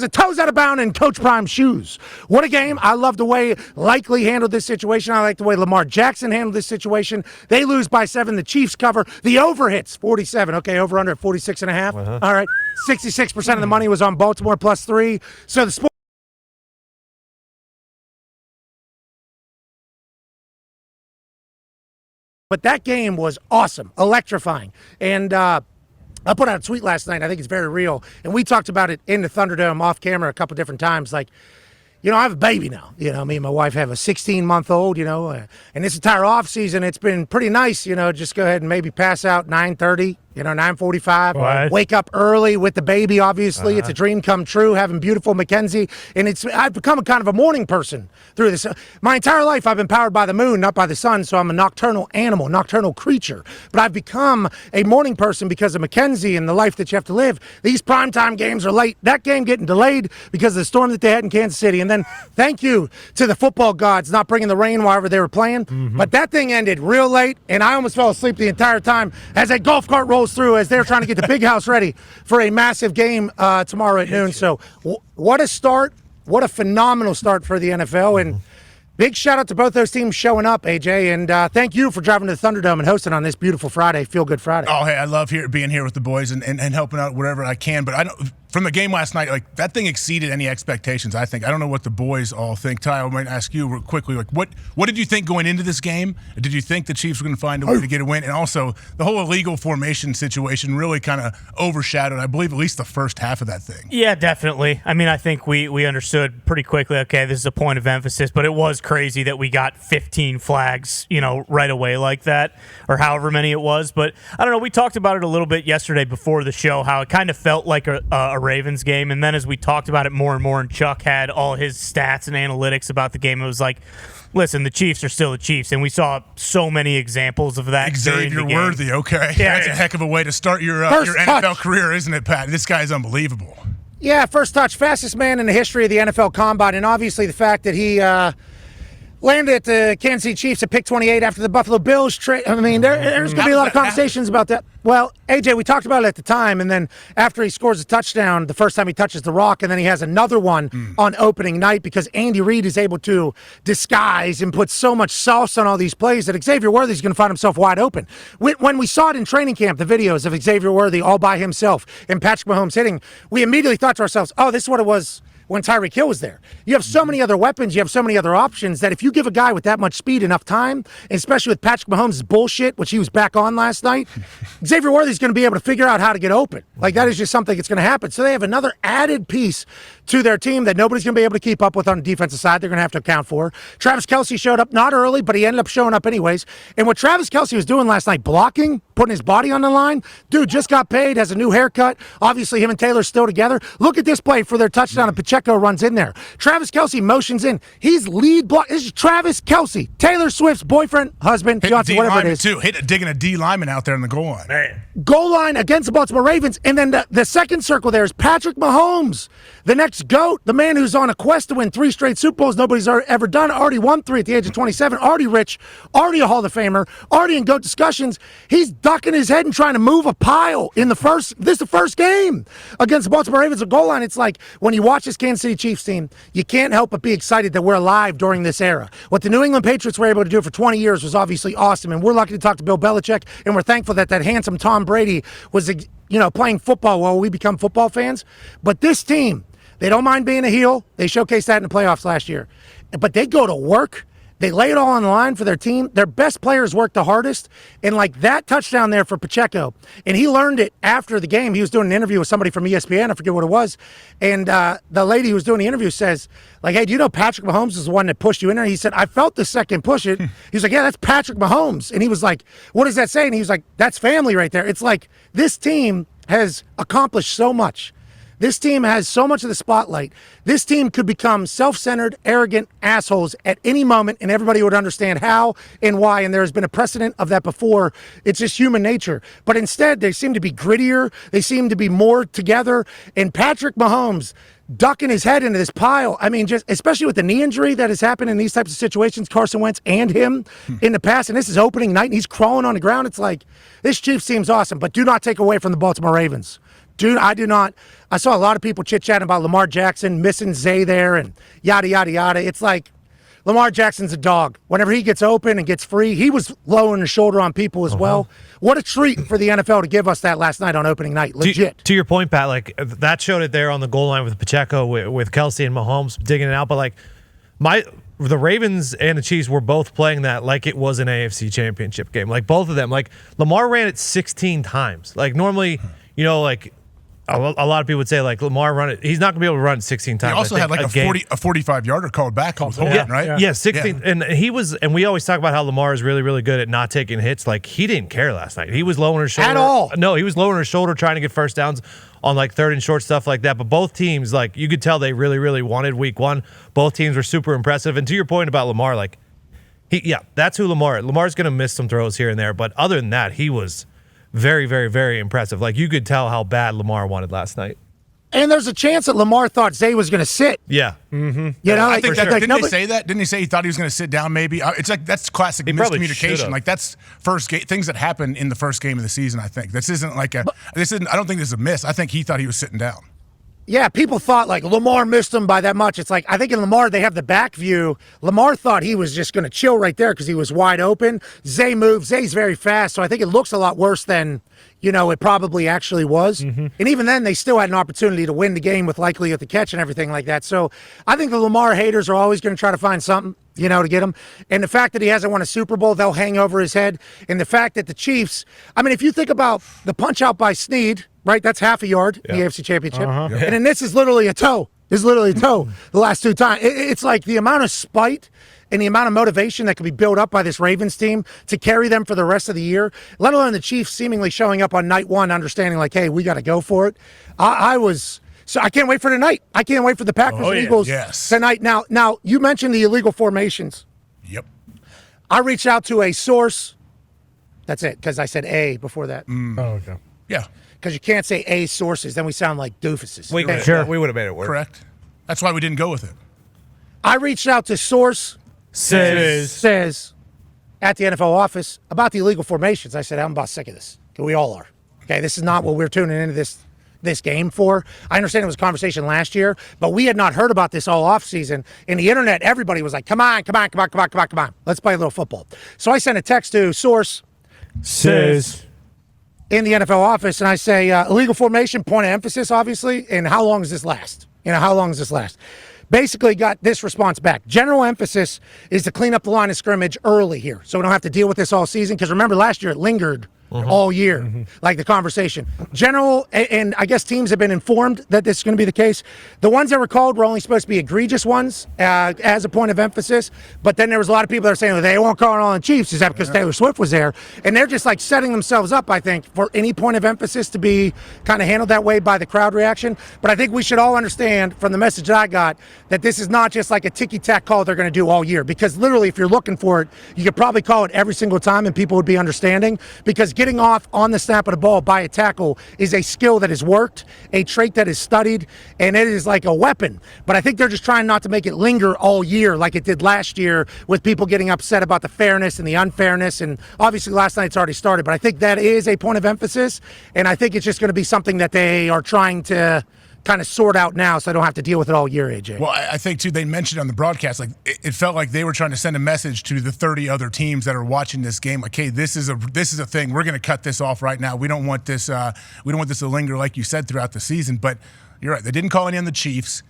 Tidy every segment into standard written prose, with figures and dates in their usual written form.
a toes out of bound in Coach Prime's shoes. What a game. I love the way Likely handled this situation. I like the way Lamar Jackson handled this situation. They lose by 7. The Chiefs cover. The over hits 47. Okay, over under at 46.5. All right. 66% of the money was on Baltimore +3. So the sport. But that game was awesome, electrifying. And I put out a tweet last night. I think it's very real. And we talked about it in the Thunderdome off camera a couple different times. Like, I have a baby now. Me and my wife have a 16-month-old, and this entire offseason, it's been pretty nice, just go ahead and maybe pass out 9:30. 9:45. What? Wake up early with the baby, obviously. It's a dream come true, having beautiful Mackenzie. And I've become a kind of a morning person through this. My entire life, I've been powered by the moon, not by the sun, so I'm a nocturnal animal, nocturnal creature. But I've become a morning person because of Mackenzie and the life that you have to live. These primetime games are late. That game getting delayed because of the storm that they had in Kansas City. And then thank you to the football gods not bringing the rain while they were playing. But that thing ended real late, and I almost fell asleep the entire time as a golf cart rolls through as they're trying to get the big house ready for a massive game tomorrow at noon. So what a start. What a phenomenal start for the NFL. And big shout out to both those teams showing up, AJ. And thank you for driving to the Thunderdome and hosting on this beautiful Friday, Feel Good Friday. Oh, hey, I love being here with the boys and helping out wherever I can. But from the game last night, that thing exceeded any expectations, I think. I don't know what the boys all think. Ty, I might ask you real quickly, what did you think going into this game? Did you think the Chiefs were going to find a way to get a win? And also, the whole illegal formation situation really kind of overshadowed, I believe, at least the first half of that thing. Yeah, definitely. I think we understood pretty quickly, okay, this is a point of emphasis, but it was crazy that we got 15 flags, right away like that, or however many it was. But I don't know, we talked about it a little bit yesterday before the show, how it kind of felt like a Ravens game, and then as we talked about it more and more, and Chuck had all his stats and analytics about the game, it was like, listen, the Chiefs are still the Chiefs, and we saw so many examples of that. Xavier worthy, okay. Yeah, that's a heck of a way to start your NFL career, isn't it, Pat? This guy's unbelievable. Yeah, first touch, fastest man in the history of the NFL Combine, and obviously the fact that he landed at the Kansas City Chiefs at pick 28 after the Buffalo Bills trade. There's going to be a lot of conversations about that. Well, AJ, we talked about it at the time, and then after he scores a touchdown, the first time he touches the rock, and then he has another one on opening night because Andy Reid is able to disguise and put so much sauce on all these plays that Xavier Worthy's going to find himself wide open. When we saw it in training camp, the videos of Xavier Worthy all by himself and Patrick Mahomes hitting, we immediately thought to ourselves, oh, this is what it was when Tyreek Hill was there. You have so many other weapons, you have so many other options that if you give a guy with that much speed enough time, especially with Patrick Mahomes' bullshit, which he was back on last night, Xavier Worthy's going to be able to figure out how to get open. That is just something that's going to happen. So they have another added piece to their team that nobody's going to be able to keep up with on the defensive side. They're going to have to account for. Travis Kelce showed up not early, but he ended up showing up anyways. And what Travis Kelce was doing last night, blocking, putting his body on the line, dude just got paid, has a new haircut. Obviously, him and Taylor still together. Look at this play for their touchdown, and Pacheco runs in there. Travis Kelce motions in. He's lead block. This is Travis Kelce, Taylor Swift's boyfriend, husband, fiance, whatever it is. Too. Digging a D lineman out there in the goal line. Man. Goal line against the Baltimore Ravens. And then the second circle there is Patrick Mahomes, the next GOAT, the man who's on a quest to win 3 straight Super Bowls nobody's ever done, already won 3 at the age of 27, already rich, already a Hall of Famer, already in GOAT discussions. He's ducking his head and trying to move a pile in the first game against the Baltimore Ravens. The goal line, it's like when you watch this Kansas City Chiefs team, you can't help but be excited that we're alive during this era. What the New England Patriots were able to do for 20 years was obviously awesome, and we're lucky to talk to Bill Belichick, and we're thankful that handsome Tom Brady was playing football while we become football fans. But this team, they don't mind being a heel. They showcased that in the playoffs last year. But they go to work. They lay it all on the line for their team. Their best players work the hardest. And that touchdown there for Pacheco, and he learned it after the game. He was doing an interview with somebody from ESPN. I forget what it was. And the lady who was doing the interview says, hey, do you know Patrick Mahomes is the one that pushed you in there? He said, I felt the second push it. He's like, yeah, that's Patrick Mahomes. And he was like, what does that say? And he was like, that's family right there. It's like this team has accomplished so much. This team has so much of the spotlight. This team could become self-centered, arrogant assholes at any moment, and everybody would understand how and why, and there has been a precedent of that before. It's just human nature. But instead, they seem to be grittier. They seem to be more together. And Patrick Mahomes ducking his head into this pile. Just especially with the knee injury that has happened in these types of situations, Carson Wentz and him in the past, and this is opening night, and he's crawling on the ground. It's like, this Chiefs team's awesome, but do not take away from the Baltimore Ravens. do not. I saw a lot of people chit-chatting about Lamar Jackson missing Zay there and yada, yada, yada. It's like Lamar Jackson's a dog. Whenever he gets open and gets free, he was lowering his shoulder on people as well. What a treat for the NFL to give us that last night on opening night. Legit. To your point, Pat, like that showed it there on the goal line with Pacheco, with Kelce and Mahomes digging it out. But like the Ravens and the Chiefs were both playing that like it was an AFC championship game. Like both of them. Like Lamar ran it 16 times. Like normally, like a lot of people would say like Lamar run it. He's not gonna be able to run it 16 times. He also had like a 45-yarder called back. Right? 16. Yeah. And we always talk about how Lamar is really, really good at not taking hits. Like he didn't care last night. He was lowering his shoulder at all. No, he was lowering his shoulder trying to get first downs on like third and short stuff like that. But both teams, like you could tell they really, really wanted week one. Both teams were super impressive. And to your point about Lamar, like that's who Lamar. Lamar's gonna miss some throws here and there, but other than that, he was very, very, very impressive. Like you could tell how bad Lamar wanted last night. And there's a chance that Lamar thought Zay was going to sit. Yeah. Mm-hmm. I think didn't he say that? Didn't he say he thought he was going to sit down maybe? It's like that's classic miscommunication. Like that's first game things that happen in the first game of the season, I think. I don't think this is a miss. I think he thought he was sitting down. Yeah, people thought like Lamar missed him by that much. It's like I think in Lamar they have the back view. Lamar thought he was just going to chill right there because he was wide open. Zay moved. Zay's very fast, so I think it looks a lot worse than it probably actually was. Mm-hmm. And even then, they still had an opportunity to win the game with likely at the catch and everything like that. So I think the Lamar haters are always going to try to find something, to get him. And the fact that he hasn't won a Super Bowl, they'll hang over his head. And the fact that the Chiefs, I mean, if you think about the punch out by Snead, right, that's half a yard in the AFC Championship. And then this is literally a toe. The last two times. It's like the amount of spite and the amount of motivation that could be built up by this Ravens team to carry them for the rest of the year, let alone the Chiefs seemingly showing up on night one, understanding like, hey, we got to go for it. So I can't wait for tonight. I can't wait for the Packers and Eagles tonight. Now, you mentioned the illegal formations. Yep. I reached out to a source. That's it, because I said A before that. Oh, okay. Yeah. Because you can't say A sources, then we sound like doofuses. We would have made it work. Correct. That's why we didn't go with it. I reached out to source says at the NFL office about the illegal formations. I said, I'm about sick of this. We all are. Okay, this is not what we're tuning into this game for. I understand it was a conversation last year, but we had not heard about this all offseason. In the internet, everybody was like, come on. Let's play a little football. So I sent a text to source says in the NFL office, and I say, illegal formation, point of emphasis, obviously, and how long does this last? Basically got this response back. General emphasis is to clean up the line of scrimmage early here, so we don't have to deal with this all season, because remember last year it lingered all year, like the conversation. General, and I guess teams have been informed that this is going to be the case. The ones that were called were only supposed to be egregious ones as a point of emphasis, but then there was a lot of people that are saying, well, they won't call it on the Chiefs. Is that because Taylor Swift was there? And they're just like setting themselves up, I think, for any point of emphasis to be kind of handled that way by the crowd reaction. But I think we should all understand from the message that I got that this is not just like a ticky-tack call they're going to do all year, because literally if you're looking for it, you could probably call it every single time and people would be understanding, because getting off on the snap of the ball by a tackle is a skill that has worked, a trait that is studied, and it is like a weapon. But I think they're just trying not to make it linger all year like it did last year with people getting upset about the fairness and the unfairness. And obviously last night's already started, but I think that is a point of emphasis, and I think it's just going to be something that they are trying to kind of sort out now so I don't have to deal with it all year, AJ. Well, I think, too, they mentioned on the broadcast, like it felt like they were trying to send a message to the 30 other teams that are watching this game, like, hey, this is a thing. We're going to cut this off right now. We don't want this to linger, like you said, throughout the season. But you're right. They didn't call any on the Chiefs.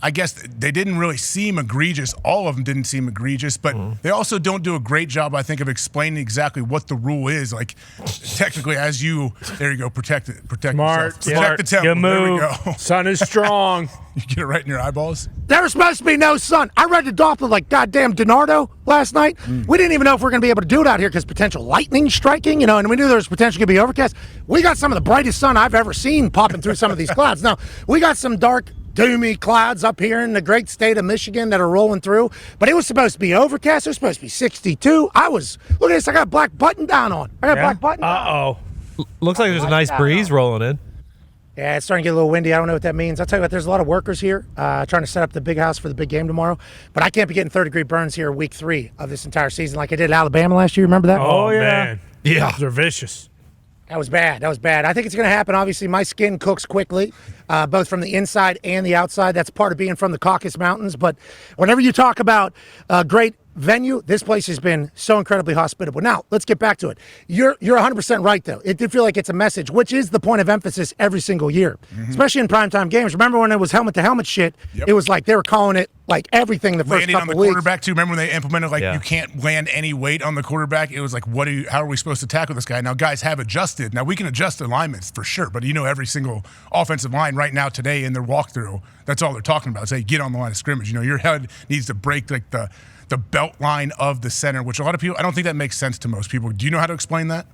I guess they didn't really seem egregious. All of them didn't seem egregious, but they also don't do a great job, I think, of explaining exactly what the rule is. Like, technically, there you go, protect yourself. Protect the temple. There we go. Sun is strong. You get it right in your eyeballs? There was supposed to be no sun. I read the Doppler like goddamn Donardo last night. We didn't even know if we are going to be able to do it out here because potential lightning striking, and we knew there was potential to be overcast. We got some of the brightest sun I've ever seen popping through some of these clouds. Now, we got some dark, doomy clouds up here in the great state of Michigan that are rolling through, but it was supposed to be overcast. It was supposed to be 62. Look at this, I got a black button down on. Black button down. Looks like there's a nice breeze rolling in. Yeah, it's starting to get a little windy. I don't know what that means. I'll tell you what, there's a lot of workers here trying to set up the big house for the big game tomorrow, but I can't be getting 30-degree burns here week 3 of this entire season like I did at Alabama last year. Remember that? Oh, yeah. Man. Yeah. They're vicious. That was bad. That was bad. I think it's going to happen. Obviously, my skin cooks quickly, both from the inside and the outside. That's part of being from the Caucasus Mountains. But whenever you talk about great venue, this place has been so incredibly hospitable. Now, let's get back to it. You're 100% right, though. It did feel like it's a message, which is the point of emphasis every single year, especially in primetime games. Remember when it was helmet-to-helmet shit? Yep. It was like they were calling it like everything the first Landing couple on the weeks. quarterback, too. Remember when they implemented, you can't land any weight on the quarterback? It was like, how are we supposed to tackle this guy? Now, guys have adjusted. Now, we can adjust alignments for sure, but every single offensive line right now today in their walkthrough, that's all they're talking about. Say, get on the line of scrimmage. Your head needs to break like the belt line of the center, which a lot of people, I don't think that makes sense to most people. Do you know how to explain that?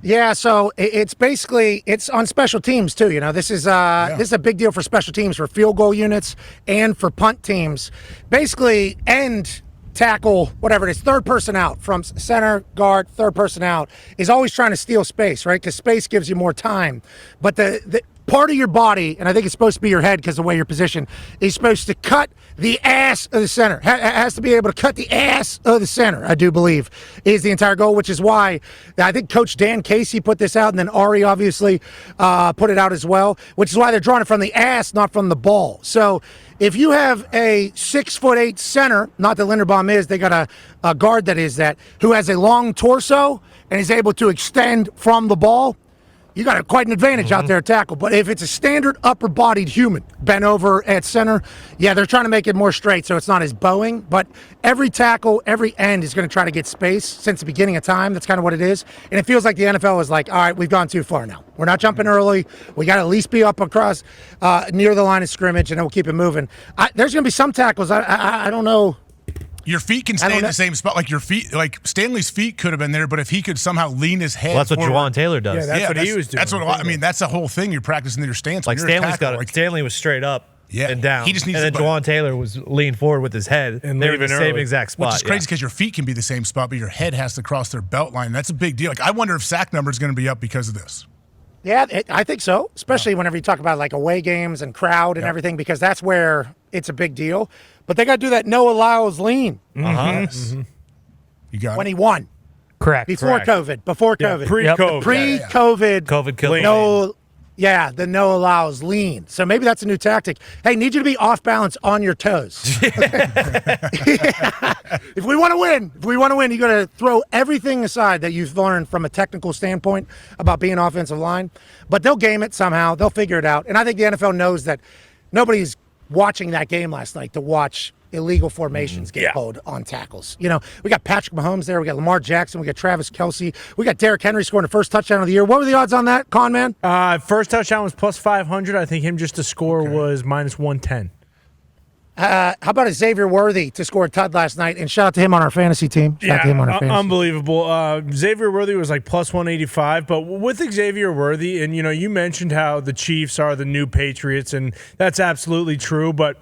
Yeah, so it's basically it's on special teams too. This is this is a big deal for special teams, for field goal units and for punt teams. Basically, end tackle, whatever it is, third person out from center, guard, third person out is always trying to steal space, right? Because space gives you more time. But the part of your body, and I think it's supposed to be your head because of the way you're positioned, is supposed to cut the ass of the center. Has to be able to cut the ass of the center, I do believe, is the entire goal, which is why I think Coach Dan Casey put this out, and then Ari obviously put it out as well, which is why they're drawing it from the ass, not from the ball. So if you have a 6'8" center, not that Linderbaum is, they got a guard that is that, who has a long torso and is able to extend from the ball, you got quite an advantage out there at tackle. But if it's a standard upper-bodied human bent over at center, yeah, they're trying to make it more straight so it's not as bowing. But every tackle, every end is going to try to get space since the beginning of time. That's kind of what it is. And it feels like the NFL is like, all right, we've gone too far now. We're not jumping early. We got to at least be up across near the line of scrimmage, and then we'll keep it moving. There's going to be some tackles. I don't know. Your feet can stay in the same spot. Like your feet, like Stanley's feet could have been there, but if he could somehow lean his head, that's what forward, Juwan Taylor does. Yeah, that's what he was doing. That's what that's the whole thing. You're practicing your stance. Like Stanley's got it. Stanley was straight up and down. He just needs and then Juwan Taylor was leaned forward with his head, and they were in the same exact spot. Which is crazy because your feet can be the same spot, but your head has to cross their belt line. That's a big deal. Like I wonder if sack number is going to be up because of this. Yeah, I think so, especially whenever you talk about like away games and crowd and everything, because that's where it's a big deal. But they got to do that no allows lean. You got when it. he won. Correct. Before COVID. Pre-COVID. Pre-COVID. COVID killed no. Yeah, the no allows lean. So maybe that's a new tactic. Hey, need you to be off balance on your toes. If we want to win, you got to throw everything aside that you've learned from a technical standpoint about being offensive line. But they'll game it somehow. They'll figure it out. And I think the NFL knows that nobody's watching that game last night to watch illegal formations get pulled on tackles. We got Patrick Mahomes there. We got Lamar Jackson. We got Travis Kelce. We got Derrick Henry scoring the first touchdown of the year. What were the odds on that, Con Man? First touchdown was plus 500. I think him just to score was minus 110. How about a Xavier Worthy to score a tud last night? And shout out to him on our fantasy team. Shout out to him on our fantasy. Unbelievable. Xavier Worthy was like plus 185. But with Xavier Worthy, and you mentioned how the Chiefs are the new Patriots, and that's absolutely true. But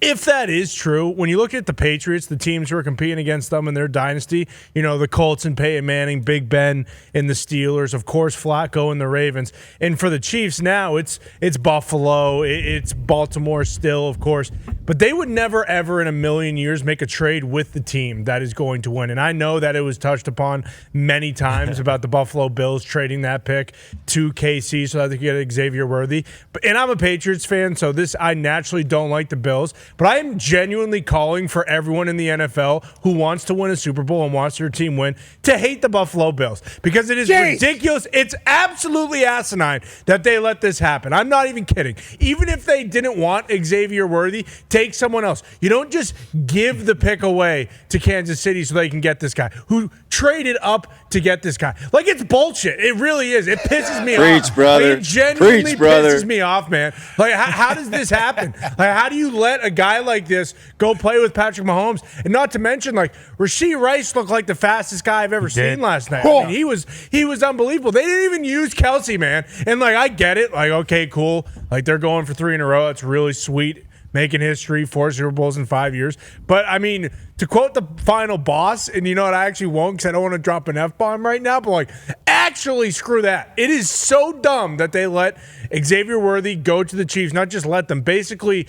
if that is true, when you look at the Patriots, the teams who are competing against them in their dynasty, the Colts and Peyton Manning, Big Ben in the Steelers, of course, Flacco and the Ravens. And for the Chiefs now, it's Buffalo, it's Baltimore still, of course. But they would never, ever in a million years make a trade with the team that is going to win. And I know that it was touched upon many times about the Buffalo Bills trading that pick to KC so that they could get Xavier Worthy. And I'm a Patriots fan, so I naturally don't like the Bills. But I am genuinely calling for everyone in the NFL who wants to win a Super Bowl and wants their team win to hate the Buffalo Bills because it is ridiculous. It's absolutely asinine that they let this happen. I'm not even kidding. Even if they didn't want Xavier Worthy, take someone else. You don't just give the pick away to Kansas City so they can get this guy who traded up to get this guy. Like, it's bullshit. It really is. It pisses me off. Preach, brother. Like, it genuinely Preach, brother. pisses me off, man. Like, how does this happen? Like, how do you let a guy like this go play with Patrick Mahomes? And not to mention, like, Rashee Rice looked like the fastest guy I've ever seen last night. I mean, he was unbelievable. They didn't even use Kelce, man. And, like, I get it. Like, okay, cool. Like, they're going for 3 in a row. That's really sweet. Making history, 4 Super Bowls in 5 years. But, I mean, to quote the final boss, and you know what, I actually won't because I don't want to drop an F-bomb right now, but, like, actually screw that. It is so dumb that they let Xavier Worthy go to the Chiefs, not just let them, basically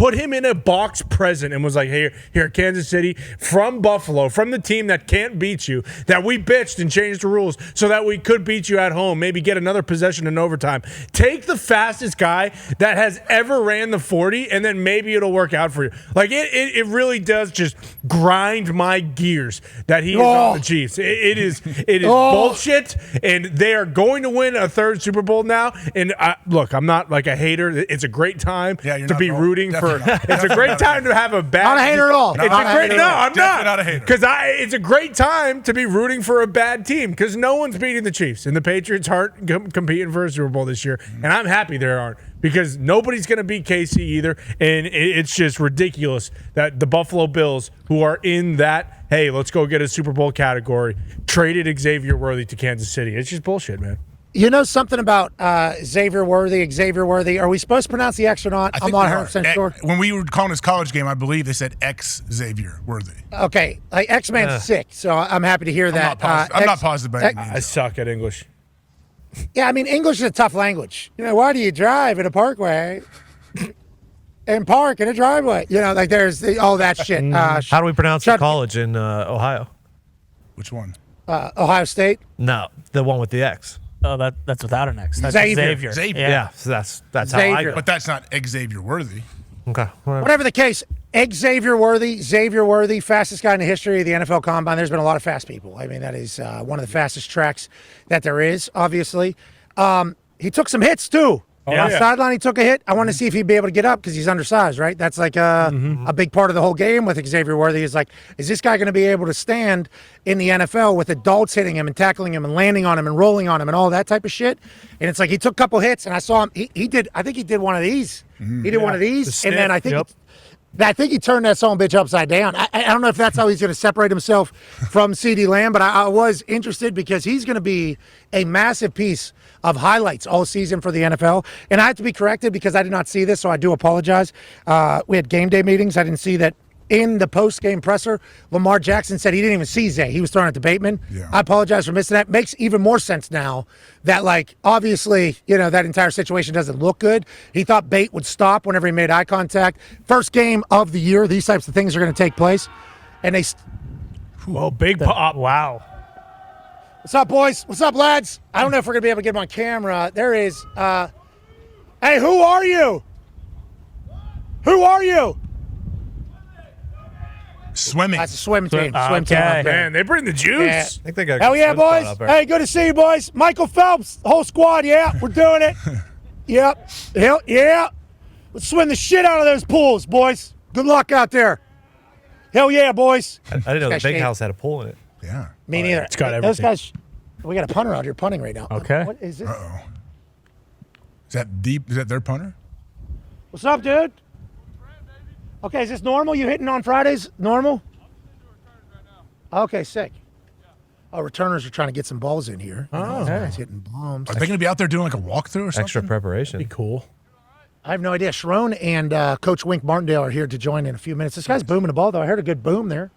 put him in a box present and was like, hey, here, Kansas City, from Buffalo, from the team that can't beat you, that we bitched and changed the rules so that we could beat you at home, maybe get another possession in overtime. Take the fastest guy that has ever ran the 40, and then maybe it'll work out for you. Like, it really does just grind my gears that he is on the Chiefs. It is bullshit, and they are going to win a third Super Bowl now. And look, I'm not like a hater. It's a great time to be rooting for. It's a great time to have a bad. Not a hater at all. I'm not a hater. Because it's a great time to be rooting for a bad team because no one's beating the Chiefs, and the Patriots aren't competing for a Super Bowl this year, and I'm happy they aren't because nobody's going to beat KC either, and it's just ridiculous that the Buffalo Bills, who are in that, hey, let's go get a Super Bowl category, traded Xavier Worthy to Kansas City. It's just bullshit, man. You know something about Xavier Worthy? Are we supposed to pronounce the X or not? I'm not 100% sure. When we were calling his college game, I believe they said Xavier Worthy. Okay, like X-Man's sick, so I'm happy to hear that. I'm not positive by any means. I suck at English. Yeah, I mean, English is a tough language. You know, why do you drive in a parkway and park in a driveway? You know, like there's all that shit. How do we pronounce the college in Ohio? Which one? Ohio State? No, the one with the X. Oh, that's without an X. That's Xavier. Xavier. Yeah, so that's how I Xavier. go. But that's not Xavier Worthy. Okay, Whatever the case, Xavier Worthy, fastest guy in the history of the NFL Combine. There's been a lot of fast people. I mean, that is one of the fastest tracks that there is, obviously. He took some hits, too. On the sideline, he took a hit. I want to see if he'd be able to get up because he's undersized, right? That's like a big part of the whole game with Xavier Worthy is like, is this guy going to be able to stand in the NFL with adults hitting him and tackling him and landing on him and rolling on him and all that type of shit? And it's like he took a couple hits, and I saw him. He did. I think he did one of these. He did one of these, and then I think. I think he turned that son of a bitch upside down. I don't know if that's how he's going to separate himself from CeeDee Lamb, but I was interested because he's going to be a massive piece of highlights all season for the NFL. And I have to be corrected because I did not see this, so I do apologize. We had game day meetings. I didn't see that in the post-game presser. Lamar Jackson said he didn't even see Zay. He was throwing it to Bateman. Yeah. I apologize for missing that. Makes even more sense now that, like, obviously, you know, that entire situation doesn't look good. He thought Bate would stop whenever he made eye contact. First game of the year, these types of things are going to take place. And they... Big pop. Wow. What's up, boys? What's up, lads? I don't know if we're going to be able to get him on camera. There is... Hey, who are you? Who are you? Swimming. That's a swim team. Okay. Team up there. Man, they bring the juice. Yeah. I think they got a Hell good yeah, swim spot boys. up there. Hey, good to see you, boys. Michael Phelps, the whole squad, yeah, we're doing it. Yep. Hell yeah. Let's swim the shit out of those pools, boys. Good luck out there. Hell yeah, boys. I didn't know the big house had a pool in it. Yeah. Me neither. It's got Those everything. guys, we got a punter out here punting right now. Okay. What is this? Uh-oh. Is that their punter? What's up, dude? Okay, is this normal? You hitting on Fridays? Normal? Okay, sick. Oh, returners are trying to get some balls in here. Oh, guys hitting bombs. Are they going to be out there doing like a walkthrough or something? Extra preparation. Be cool. I have no idea. Sharon and Coach Wink Martindale are here to join in a few minutes. This guy's booming the ball, though. I heard a good boom there.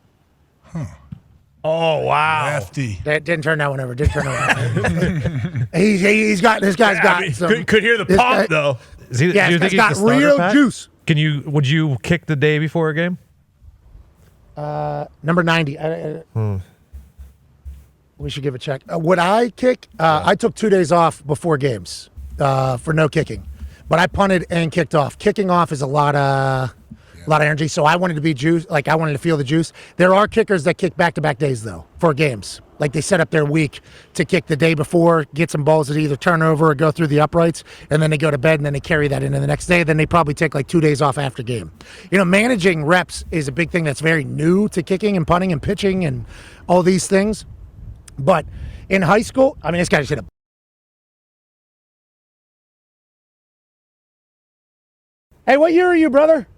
Oh, wow. Lefty. That didn't turn that one over. Didn't turn that one over. He's got, this guy's got some. Could hear the this pop, guy- though. Is he, Yeah, do you this think guy's he's got the starter, real Pat? juice. Would you kick the day before a game? Number 90. We should give a check. Would I kick? I took 2 days off before games for no kicking, but I punted and kicked off. Kicking off is a lot of energy, so I wanted to be juice. Like I wanted to feel the juice. There are kickers that kick back-to-back days though for games. Like they set up their week to kick the day before, get some balls that either turn over or go through the uprights, and then they go to bed and then they carry that into the next day. Then they probably take like 2 days off after game. You know, managing reps is a big thing that's very new to kicking and punting and pitching and all these things. But in high school, I mean, this guy just hit a. Hey, what year are you, brother?